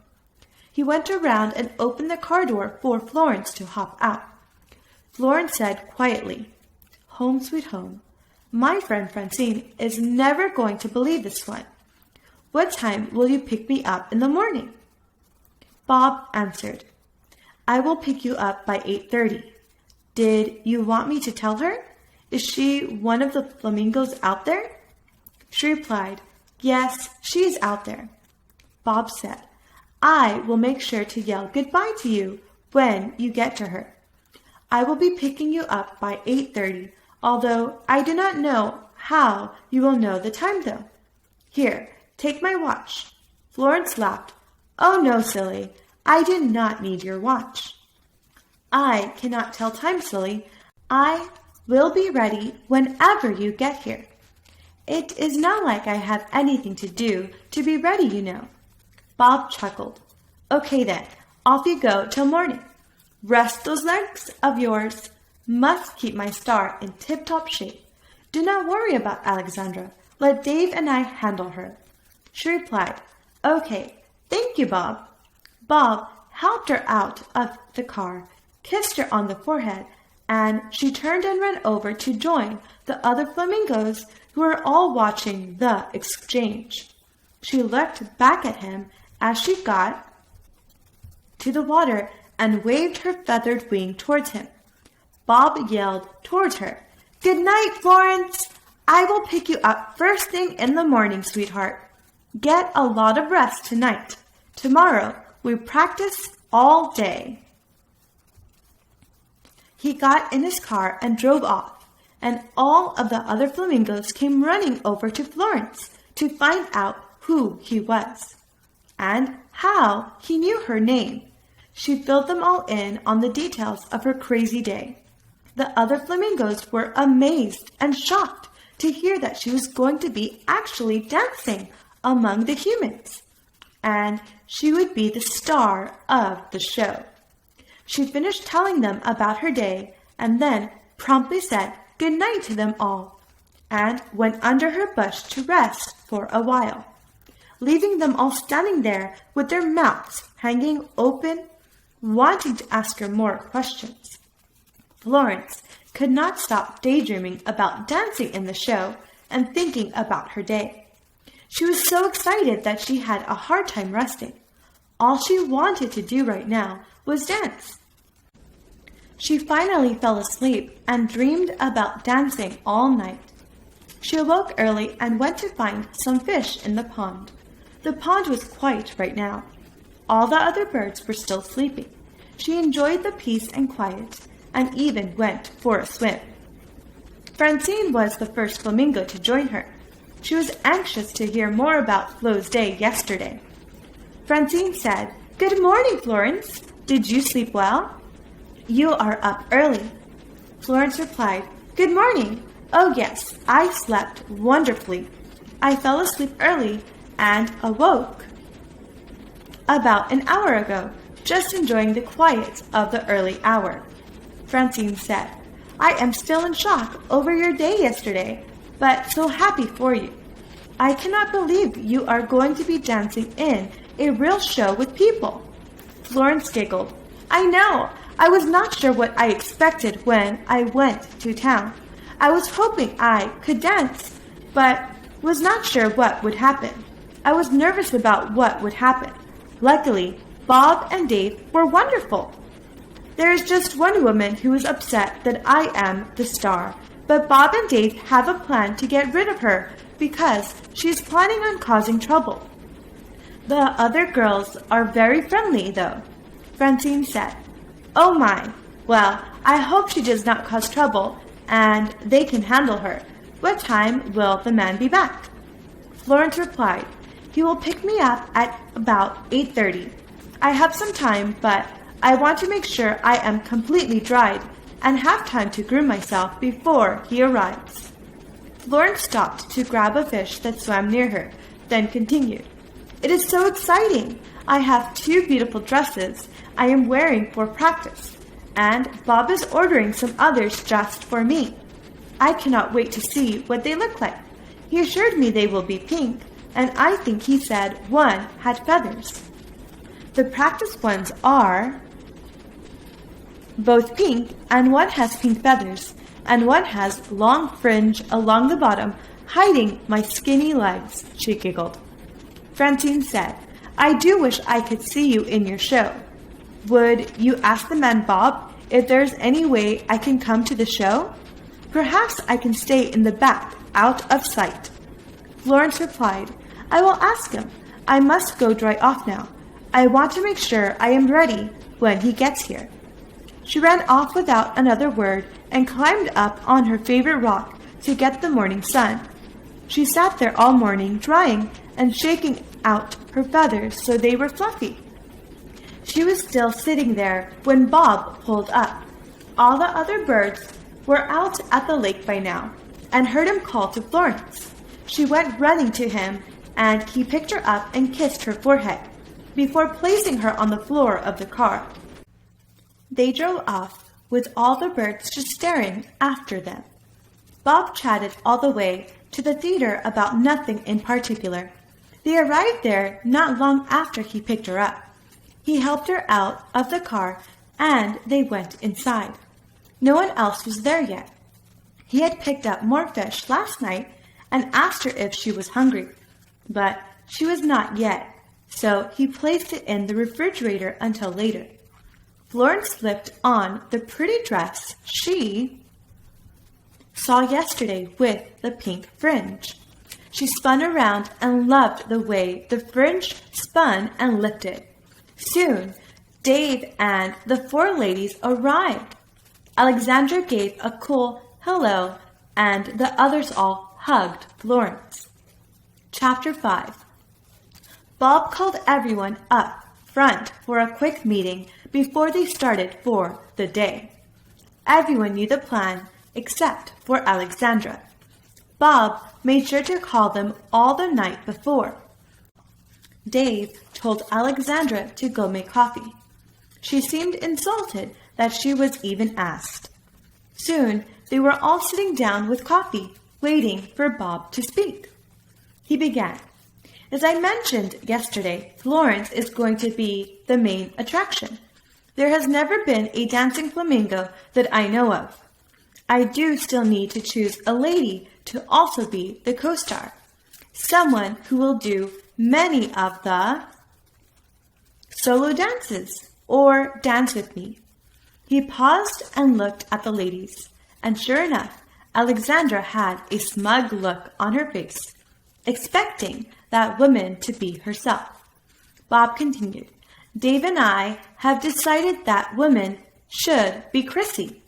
He went around and opened the car door for Florence to hop out. Florence said quietly, Home, sweet home. My friend Francine is never going to believe this one. What time will you pick me up in the morning? Bob answered, I will pick you up by 8:30. Did you want me to tell her? Is she one of the flamingos out there? She replied, Yes, she is out there. Bob said, I will make sure to yell goodbye to you when you get to her. I will be picking you up by 8:30, although I do not know how you will know the time though. Here, take my watch. Florence laughed. Oh no, silly, I do not need your watch. I cannot tell time, silly. I will be ready whenever you get here. It is not like I have anything to do to be ready, you know. Bob chuckled. Okay then, off you go till morning. Rest those legs of yours. Must keep my star in tip-top shape. Do not worry about Alexandra. Let Dave and I handle her. She replied, Okay, thank you, Bob. Bob helped her out of the car, kissed her on the forehead, and she turned and ran over to join the other flamingos who were all watching the exchange. She looked back at him as she got to the water and waved her feathered wing towards him. Bob yelled towards her, Good night, Florence! I will pick you up first thing in the morning, sweetheart. Get a lot of rest tonight. Tomorrow we practice all day. He got in his car and drove off, and all of the other flamingos came running over to Florence to find out who he was and how he knew her name. She filled them all in on the details of her crazy day. The other flamingos were amazed and shocked to hear that she was going to be actually dancing among the humans, and she would be the star of the show. She finished telling them about her day and then promptly said good night to them all and went under her bush to rest for a while, leaving them all standing there with their mouths hanging open, wanting to ask her more questions. Florence could not stop daydreaming about dancing in the show and thinking about her day. She was so excited that she had a hard time resting. All she wanted to do right now was dance. She finally fell asleep and dreamed about dancing all night. She awoke early and went to find some fish in the pond. The pond was quiet right now. All the other birds were still sleeping. She enjoyed the peace and quiet and even went for a swim. Francine was the first flamingo to join her. She was anxious to hear more about Flo's day yesterday. Francine said, Good morning, Florence. Did you sleep well? You are up early. Florence replied, Good morning. Oh yes, I slept wonderfully. I fell asleep early and awoke about an hour ago, just enjoying the quiet of the early hour. Francine said. "I am still in shock over your day yesterday, but so happy for you. I cannot believe you are going to be dancing in a real show with people." Florence giggled. "I know. I was not sure what I expected when I went to town. I was hoping I could dance, but was not sure what would happen. I was nervous about what would happen. Luckily, Bob and Dave were wonderful. There is just one woman who is upset that I am the star, but Bob and Dave have a plan to get rid of her because she is planning on causing trouble. The other girls are very friendly, though," Francine said. "Oh my! Well, I hope she does not cause trouble and they can handle her. What time will the man be back?" Florence replied, "He will pick me up at about 8:30. I have some time, but I want to make sure I am completely dried and have time to groom myself before he arrives." Florence stopped to grab a fish that swam near her, then continued, "It is so exciting! I have 2 beautiful dresses I am wearing for practice, and Bob is ordering some others just for me. I cannot wait to see what they look like. He assured me they will be pink, and I think he said one had feathers. The practice ones are both pink, and one has pink feathers, and one has long fringe along the bottom, hiding my skinny legs," she giggled. Francine said, "I do wish I could see you in your show. Would you ask the man Bob if there's any way I can come to the show? Perhaps I can stay in the back, out of sight." Florence replied, "I will ask him. I must go dry off now. I want to make sure I am ready when he gets here." She ran off without another word and climbed up on her favorite rock to get the morning sun. She sat there all morning, drying and shaking out her feathers so they were fluffy. She was still sitting there when Bob pulled up. All the other birds were out at the lake by now and heard him call to Florence. She went running to him, and he picked her up and kissed her forehead before placing her on the floor of the car. They drove off with all the birds just staring after them. Bob chatted all the way to the theater about nothing in particular. They arrived there not long after he picked her up. He helped her out of the car, and they went inside. No one else was there yet. He had picked up more fish last night and asked her if she was hungry, but she was not yet, so he placed it in the refrigerator until later. Florence slipped on the pretty dress she saw yesterday with the pink fringe. She spun around and loved the way the fringe spun and lifted. Soon, Dave and the 4 ladies arrived. Alexandra gave a cool hello, and the others all hugged Florence. Chapter 5. Bob called everyone up front for a quick meeting before they started for the day. Everyone knew the plan except for Alexandra. Bob made sure to call them all the night before. Dave told Alexandra to go make coffee. She seemed insulted that she was even asked. Soon they were all sitting down with coffee, waiting for Bob to speak. He began. "As I mentioned yesterday, Florence is going to be the main attraction. There has never been a dancing flamingo that I know of. I do still need to choose a lady to also be the co-star, someone who will do many of the solo dances or dance with me." He paused and looked at the ladies, and sure enough, Alexandra had a smug look on her face, expecting that woman to be herself. Bob continued, "Dave and I have decided that woman should be Chrissy.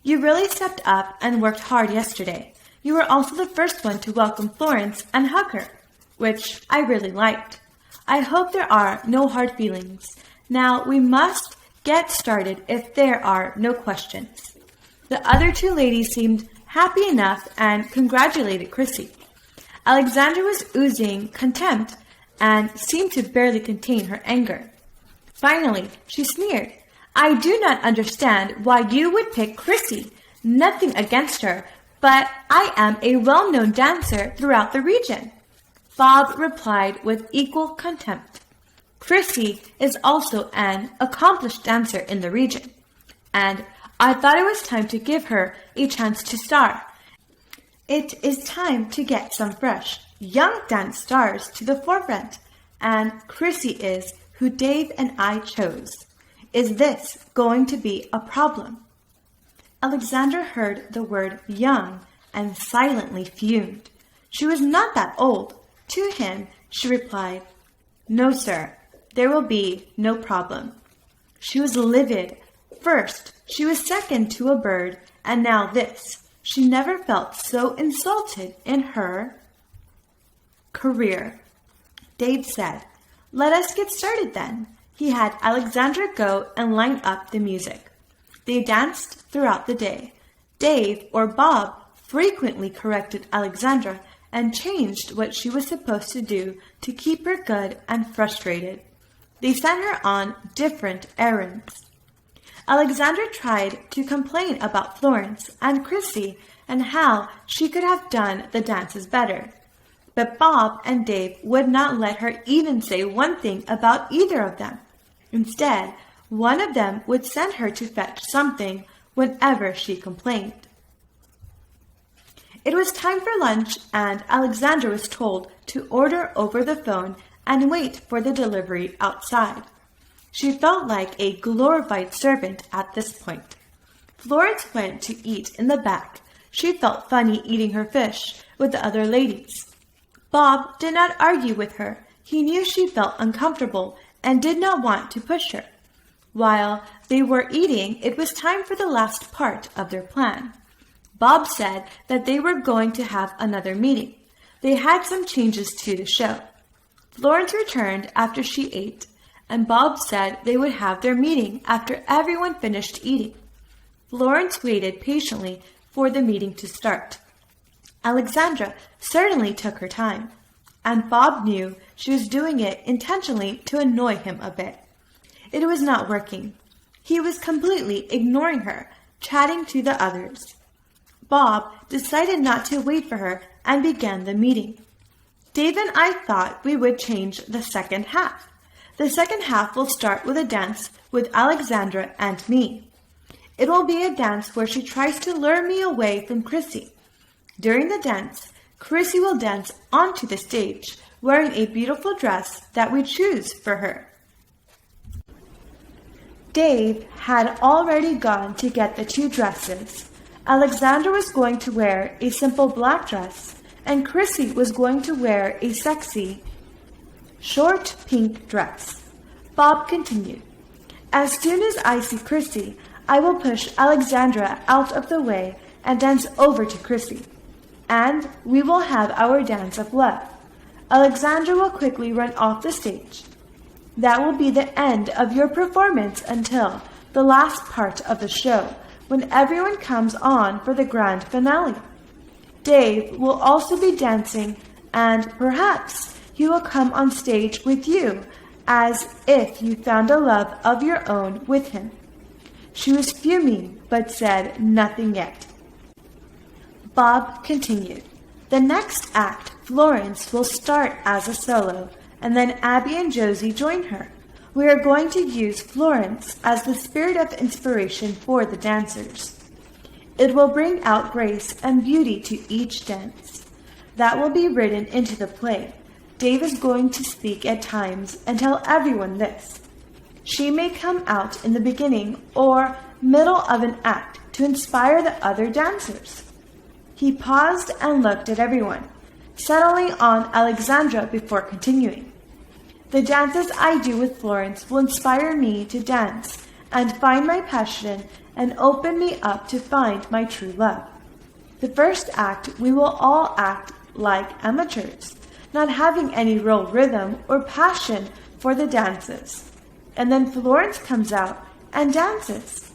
You really stepped up and worked hard yesterday. You were also the first one to welcome Florence and hug her, which I really liked. I hope there are no hard feelings. Now we must get started if there are no questions." The other 2 ladies seemed happy enough and congratulated Chrissy. Alexandra was oozing contempt and seemed to barely contain her anger. Finally, she sneered, I do not understand why you would pick Chrissy. Nothing against her, but I am a well-known dancer throughout the region. Bob replied with equal contempt. Chrissy is also an accomplished dancer in the region, and I thought it was time to give her a chance to star. It is time to get some fresh, young dance stars to the forefront, and Chrissy is who Dave and I chose. Is this going to be a problem? Alexandra heard the word young and silently fumed. She was not that old. To him, she replied, No, sir, there will be no problem. She was livid. First, she was second to a bird, and now this. She never felt so insulted in her career. Dave said, Let us get started then. He had Alexandra go and line up the music. They danced throughout the day. Dave, or Bob, frequently corrected Alexandra and changed what she was supposed to do to keep her good and frustrated. They sent her on different errands. Alexandra tried to complain about Florence and Chrissy and how she could have done the dances better. But Bob and Dave would not let her even say one thing about either of them. Instead, one of them would send her to fetch something whenever she complained. It was time for lunch, and Alexandra was told to order over the phone and wait for the delivery outside. She felt like a glorified servant at this point. Florence went to eat in the back. She felt funny eating her fish with the other ladies. Bob did not argue with her. He knew she felt uncomfortable and did not want to push her. While they were eating, it was time for the last part of their plan. Bob said that they were going to have another meeting. They had some changes to the show. Florence returned after she ate, and Bob said they would have their meeting after everyone finished eating. Florence waited patiently for the meeting to start. Alexandra certainly took her time, and Bob knew she was doing it intentionally to annoy him a bit. It was not working. He was completely ignoring her, chatting to the others. Bob decided not to wait for her and began the meeting. Dave and I thought we would change the second half. The second half will start with a dance with Alexandra and me. It will be a dance where she tries to lure me away from Chrissy. During the dance, Chrissy will dance onto the stage, wearing a beautiful dress that we choose for her. Dave had already gone to get the two dresses. Alexandra was going to wear a simple black dress, and Chrissy was going to wear a sexy, short pink dress. Bob continued, As soon as I see Chrissy, I will push Alexandra out of the way and dance over to Chrissy, and we will have our dance of love. Alexandra will quickly run off the stage. That will be the end of your performance until the last part of the show, when everyone comes on for the grand finale. Dave will also be dancing, and perhaps he will come on stage with you, as if you found a love of your own with him. She was fuming, but said nothing yet. Bob continued. The next act, Florence will start as a solo, and then Abby and Josie join her. We are going to use Florence as the spirit of inspiration for the dancers. It will bring out grace and beauty to each dance. That will be written into the play. Dave is going to speak at times and tell everyone this. She may come out in the beginning or middle of an act to inspire the other dancers. He paused and looked at everyone, settling on Alexandra before continuing. The dances I do with Florence will inspire me to dance and find my passion and open me up to find my true love. The first act, we will all act like amateurs, not having any real rhythm or passion for the dances. And then Florence comes out and dances.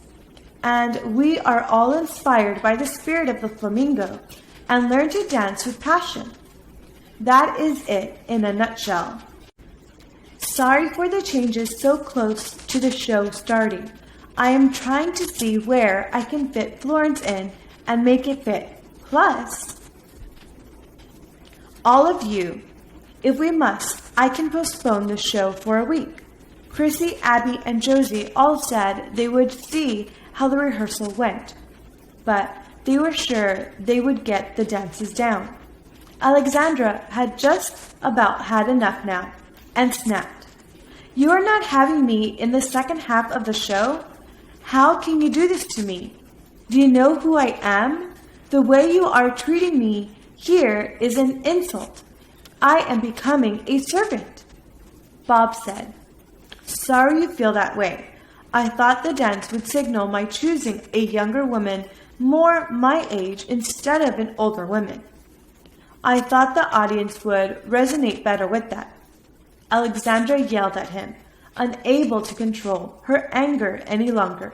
And we are all inspired by the spirit of the flamingo and learn to dance with passion. That is it in a nutshell. Sorry for the changes so close to the show starting. I am trying to see where I can fit Florence in and make it fit. Plus, all of you, if we must, I can postpone the show for a week. Chrissy, Abby, and Josie all said they would see how the rehearsal went, but they were sure they would get the dances down. Alexandra had just about had enough now and snapped. You are not having me in the second half of the show? How can you do this to me? Do you know who I am? The way you are treating me here is an insult. I am becoming a servant. Bob said, Sorry you feel that way. I thought the dance would signal my choosing a younger woman more my age instead of an older woman. I thought the audience would resonate better with that. Alexandra yelled at him, unable to control her anger any longer.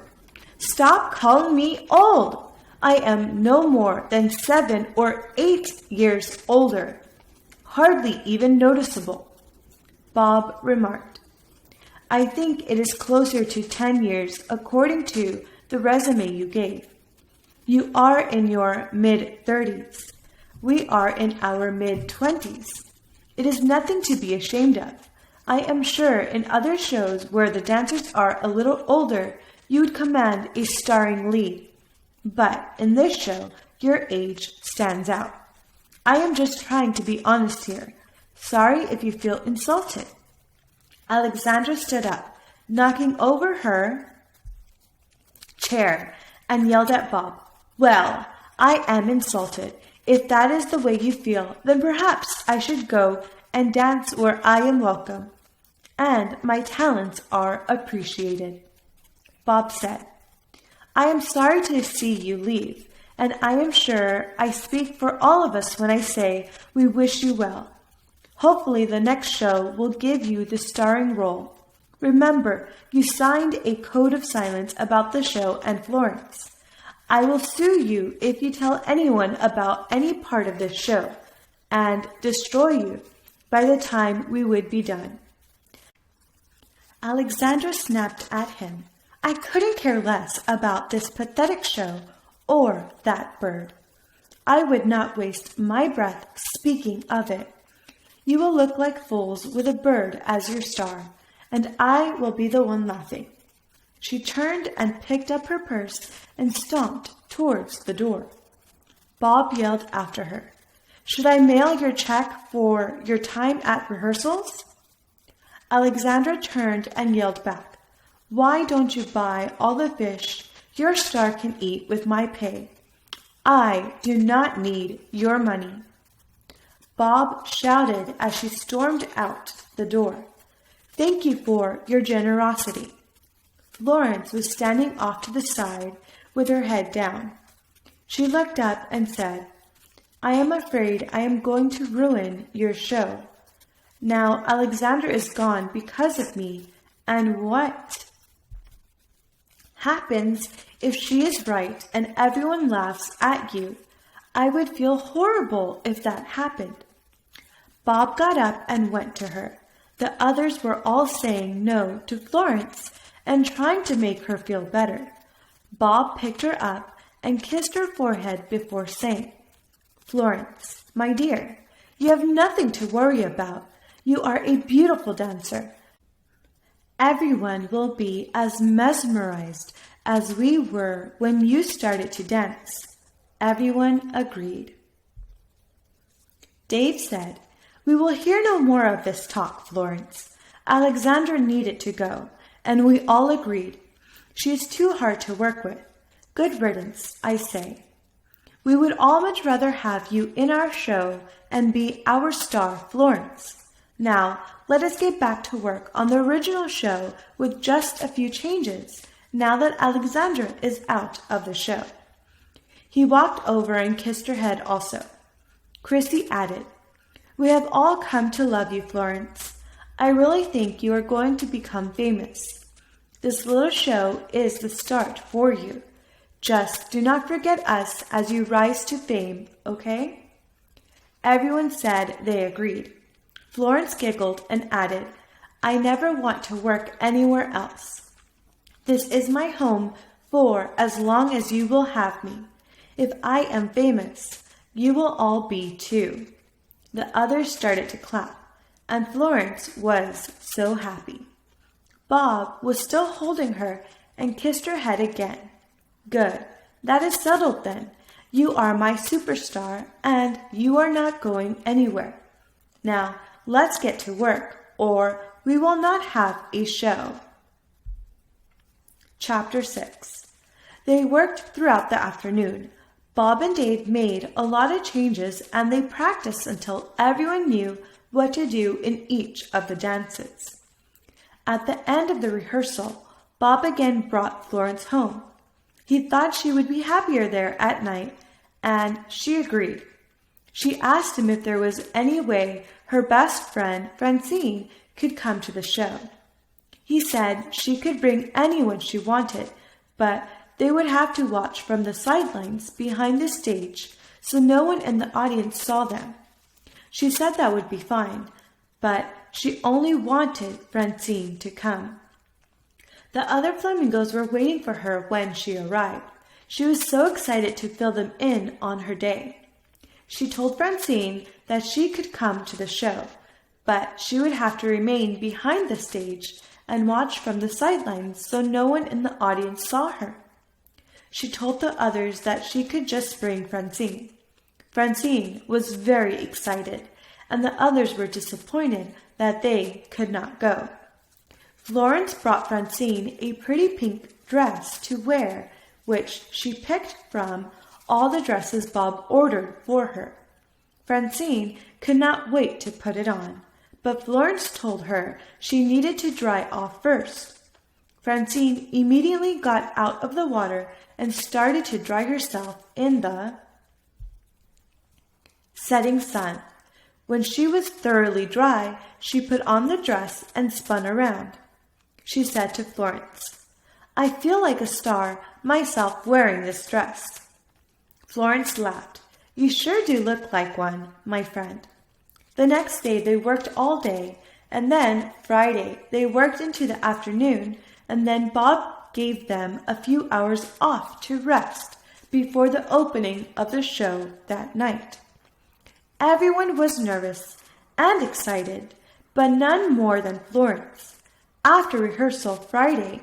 Stop calling me old! I am no more than 7 or 8 years older. Hardly even noticeable. Bob remarked, I think it is closer to 10 years according to the resume you gave. You are in your mid-30s. We are in our mid-20s. It is nothing to be ashamed of. I am sure in other shows where the dancers are a little older, you would command a starring lead. But in this show, your age stands out. I am just trying to be honest here. Sorry if you feel insulted. Alexandra stood up, knocking over her chair, and yelled at Bob, Well, I am insulted. If that is the way you feel, then perhaps I should go and dance where I am welcome, and my talents are appreciated. Bob said, I am sorry to see you leave, and I am sure I speak for all of us when I say we wish you well. Hopefully the next show will give you the starring role. Remember, you signed a code of silence about the show and Florence. I will sue you if you tell anyone about any part of this show, and destroy you by the time we would be done. Alexandra snapped at him. I couldn't care less about this pathetic show or that bird. I would not waste my breath speaking of it. You will look like fools with a bird as your star, and I will be the one laughing. She turned and picked up her purse and stomped towards the door. Bob yelled after her, Should I mail your check for your time at rehearsals? Alexandra turned and yelled back, Why don't you buy all the fish your star can eat with my pay? I do not need your money. Bob shouted as she stormed out the door. Thank you for your generosity. Florence was standing off to the side with her head down. She looked up and said, I am afraid I am going to ruin your show. Now Alexandra is gone because of me, and what happens if she is right and everyone laughs at you? I would feel horrible if that happened. Bob got up and went to her. The others were all saying no to Florence and trying to make her feel better. Bob picked her up and kissed her forehead before saying, Florence, my dear, you have nothing to worry about. You are a beautiful dancer. Everyone will be as mesmerized as we were when you started to dance. Everyone agreed. Dave said, We will hear no more of this talk, Florence. Alexandra needed to go, and we all agreed. She is too hard to work with. Good riddance, I say. We would all much rather have you in our show and be our star, Florence. Now, let us get back to work on the original show with just a few changes, now that Alexandra is out of the show. He walked over and kissed her head also. Chrissy added, We have all come to love you, Florence. I really think you are going to become famous. This little show is the start for you. Just do not forget us as you rise to fame, okay? Everyone said they agreed. Florence giggled and added, I never want to work anywhere else. This is my home for as long as you will have me. If I am famous, you will all be too." The others started to clap, and Florence was so happy. Bob was still holding her and kissed her head again. "Good, that is settled then. You are my superstar, and you are not going anywhere. Now, let's get to work, or we will not have a show." Chapter 6. They worked throughout the afternoon. Bob and Dave made a lot of changes, and they practiced until everyone knew what to do in each of the dances. At the end of the rehearsal, Bob again brought Florence home. He thought she would be happier there at night, and she agreed. She asked him if there was any way her best friend, Francine, could come to the show. He said she could bring anyone she wanted, but they would have to watch from the sidelines behind the stage so no one in the audience saw them. She said that would be fine, but she only wanted Francine to come. The other flamingos were waiting for her when she arrived. She was so excited to fill them in on her day. She told Francine that she could come to the show, but she would have to remain behind the stage and watch from the sidelines so no one in the audience saw her. She told the others that she could just bring Francine. Francine was very excited, and the others were disappointed that they could not go. Florence brought Francine a pretty pink dress to wear, which she picked from all the dresses Bob ordered for her. Francine could not wait to put it on, but Florence told her she needed to dry off first. Francine immediately got out of the water and started to dry herself in the setting sun. When she was thoroughly dry, she put on the dress and spun around. She said to Florence, "I feel like a star myself wearing this dress." Florence laughed. "You sure do look like one, my friend." The next day they worked all day, and then Friday they worked into the afternoon, and then Bob gave them a few hours off to rest before the opening of the show that night. Everyone was nervous and excited, but none more than Florence. After rehearsal Friday,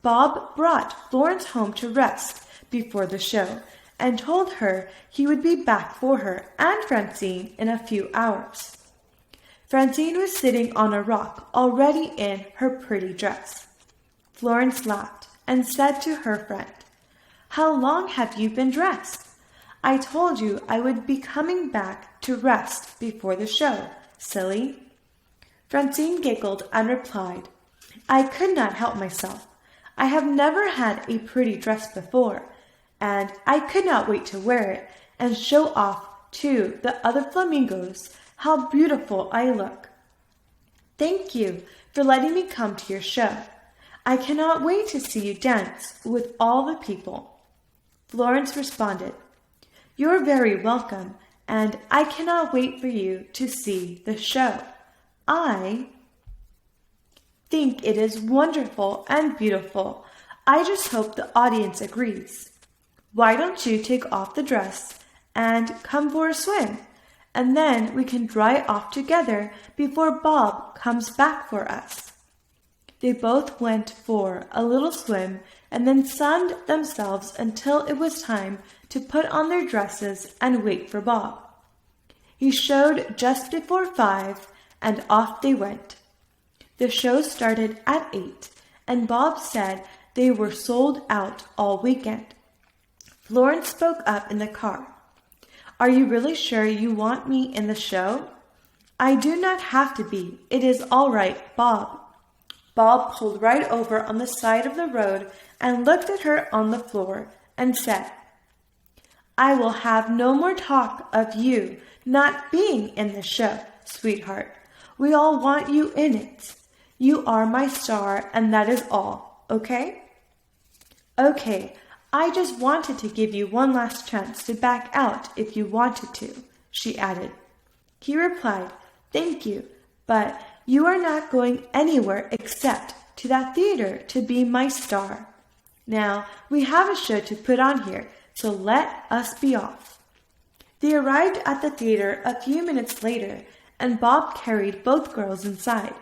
Bob brought Florence home to rest before the show and told her he would be back for her and Francine in a few hours. Francine was sitting on a rock already in her pretty dress. Florence laughed and said to her friend, "How long have you been dressed? I told you I would be coming back to rest before the show, silly." Francine giggled and replied, "I could not help myself. I have never had a pretty dress before, and I could not wait to wear it and show off to the other flamingos how beautiful I look. Thank you for letting me come to your show. I cannot wait to see you dance with all the people." Florence responded, "You're very welcome, and I cannot wait for you to see the show. I think it is wonderful and beautiful. I just hope the audience agrees. Why don't you take off the dress and come for a swim, and then we can dry off together before Bob comes back for us." They both went for a little swim and then sunned themselves until it was time to put on their dresses and wait for Bob. He showed just before 5, and off they went. The show started at 8, and Bob said they were sold out all weekend. Florence spoke up in the car. "Are you really sure you want me in the show?" "I do not have to be. It is all right, Bob." Bob pulled right over on the side of the road and looked at her on the floor and said, "I will have no more talk of you not being in the show, sweetheart. We all want you in it. You are my star, and that is all, okay?" "Okay, I just wanted to give you one last chance to back out if you wanted to," she added. He replied, "Thank you, but you are not going anywhere except to that theater to be my star. Now, we have a show to put on here, so let us be off." They arrived at the theater a few minutes later, and Bob carried both girls inside.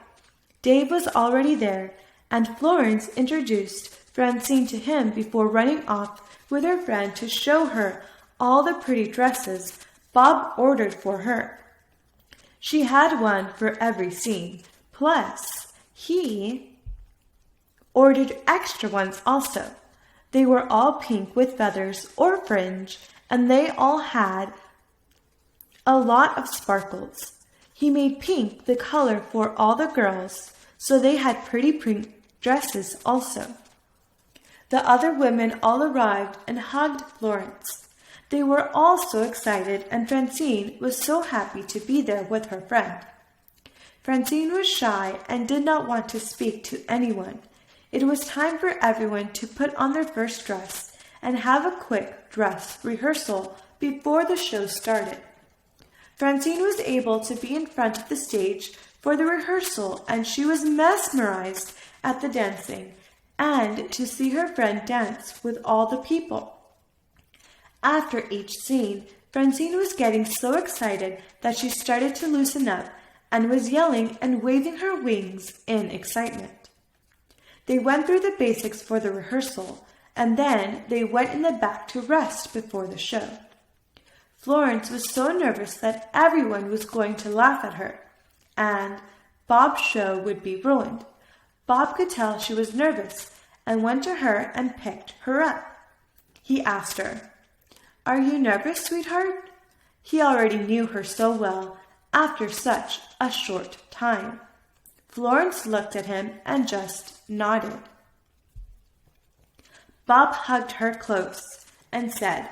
Dave was already there, and Florence introduced Francine to him before running off with her friend to show her all the pretty dresses Bob ordered for her. She had one for every scene, plus he ordered extra ones also. They were all pink with feathers or fringe, and they all had a lot of sparkles. He made pink the color for all the girls, so they had pretty pink dresses also. The other women all arrived and hugged Florence. They were all so excited, and Francine was so happy to be there with her friend. Francine was shy and did not want to speak to anyone. It was time for everyone to put on their first dress and have a quick dress rehearsal before the show started. Francine was able to be in front of the stage for the rehearsal, and she was mesmerized at the dancing and to see her friend dance with all the people. After each scene, Francine was getting so excited that she started to loosen up and was yelling and waving her wings in excitement. They went through the basics for the rehearsal, and then they went in the back to rest before the show. Florence was so nervous that everyone was going to laugh at her, and Bob's show would be ruined. Bob could tell she was nervous and went to her and picked her up. He asked her, "Are you nervous, sweetheart?" He already knew her so well after such a short time. Florence looked at him and just nodded. Bob hugged her close and said,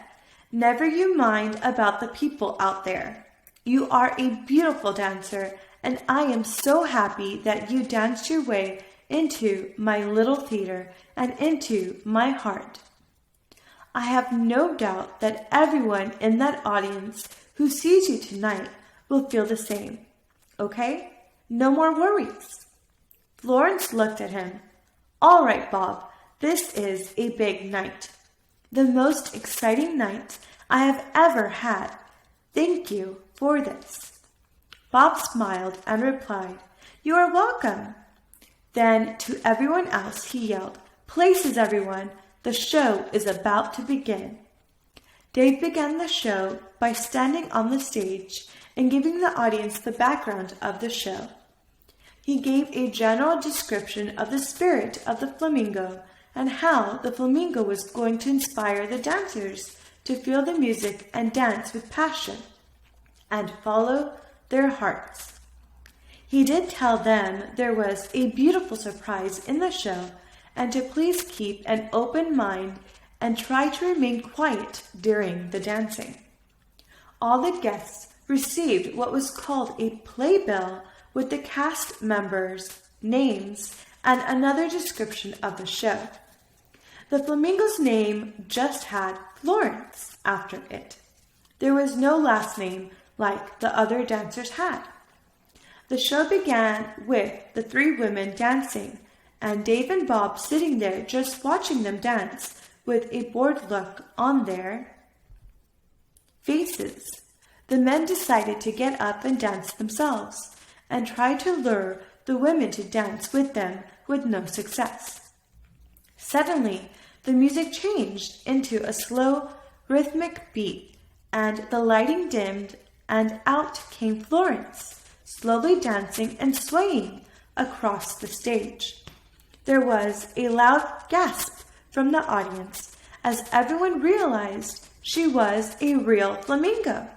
"Never you mind about the people out there. You are a beautiful dancer, and I am so happy that you danced your way into my little theater and into my heart. I have no doubt that everyone in that audience who sees you tonight will feel the same. Okay? No more worries." Florence looked at him. "All right, Bob, this is a big night. The most exciting night I have ever had. Thank you for this." Bob smiled and replied, "You are welcome." Then to everyone else he yelled, "Places, everyone! The show is about to begin." Dave began the show by standing on the stage and giving the audience the background of the show. He gave a general description of the spirit of the flamingo and how the flamingo was going to inspire the dancers to feel the music and dance with passion and follow their hearts. He did tell them there was a beautiful surprise in the show and to please keep an open mind and try to remain quiet during the dancing. All the guests received what was called a playbill with the cast members' names and another description of the show. The flamingo's name just had Florence after it. There was no last name like the other dancers had. The show began with the three women dancing, and Dave and Bob sitting there just watching them dance with a bored look on their faces. The men decided to get up and dance themselves, and tried to lure the women to dance with them with no success. Suddenly, the music changed into a slow, rhythmic beat, and the lighting dimmed, and out came Florence, slowly dancing and swaying across the stage. There was a loud gasp from the audience as everyone realized she was a real flamingo.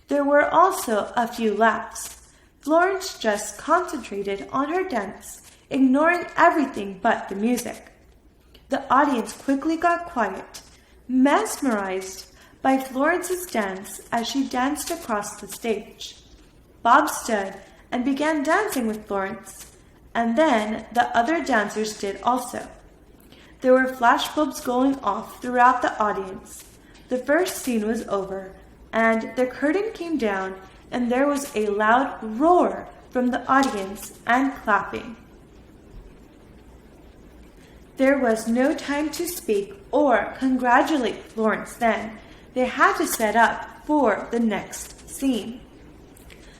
There were also a few laughs. Florence just concentrated on her dance, ignoring everything but the music. The audience quickly got quiet, mesmerized by Florence's dance as she danced across the stage. Bob stood and began dancing with Florence, and then the other dancers did also. There were flashbulbs going off throughout the audience. The first scene was over, and the curtain came down, and there was a loud roar from the audience and clapping. There was no time to speak or congratulate Florence then. They had to set up for the next scene.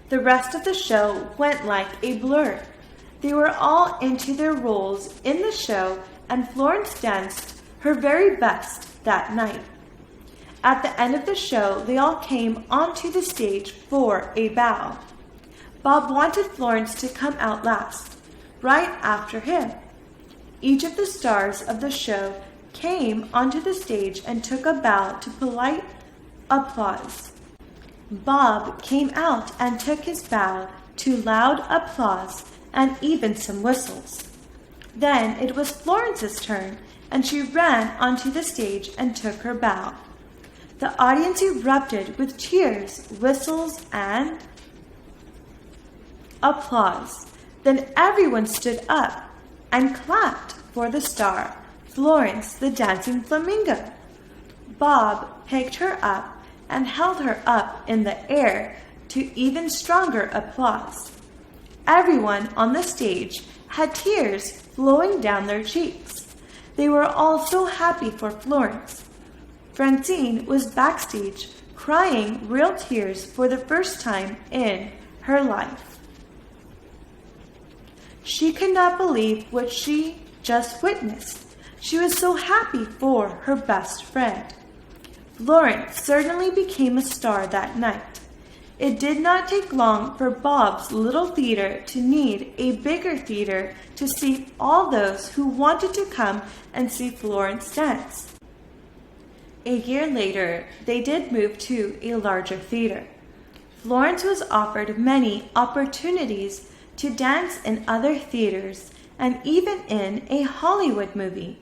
The rest of the show went like a blur. They were all into their roles in the show, and Florence danced her very best that night. At the end of the show, they all came onto the stage for a bow. Bob wanted Florence to come out last, right after him. Each of the stars of the show came onto the stage and took a bow to polite applause. Bob came out and took his bow to loud applause and even some whistles. Then it was Florence's turn, and she ran onto the stage and took her bow. The audience erupted with cheers, whistles, and applause. Then everyone stood up and clapped for the star, Florence the Dancing Flamingo. Bob picked her up and held her up in the air to even stronger applause. Everyone on the stage had tears flowing down their cheeks. They were all so happy for Florence. Francine was backstage crying real tears for the first time in her life. She could not believe what she just witnessed. She was so happy for her best friend. Florence certainly became a star that night. It did not take long for Bob's little theater to need a bigger theater to seat all those who wanted to come and see Florence dance. A year later, they did move to a larger theater. Florence was offered many opportunities to dance in other theaters and even in a Hollywood movie,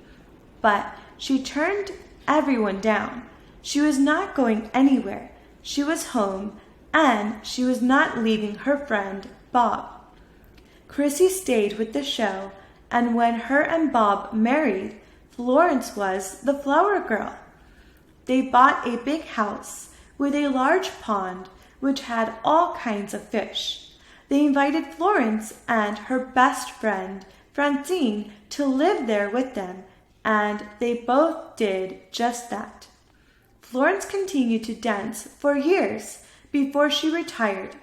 but she turned everyone down. She was not going anywhere. She was home, and she was not leaving her friend Bob. Chrissy stayed with the show, and when her and Bob married, Florence was the flower girl. They bought a big house with a large pond which had all kinds of fish. They invited Florence and her best friend, Francine, to live there with them, and they both did just that. Florence continued to dance for years before she retired.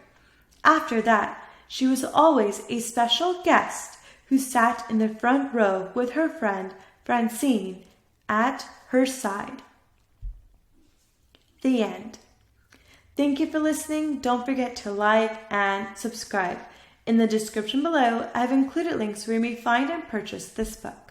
After that, she was always a special guest who sat in the front row with her friend Francine at her side. The end. Thank you for listening. Don't forget to like and subscribe. In the description below, I have included links where you may find and purchase this book.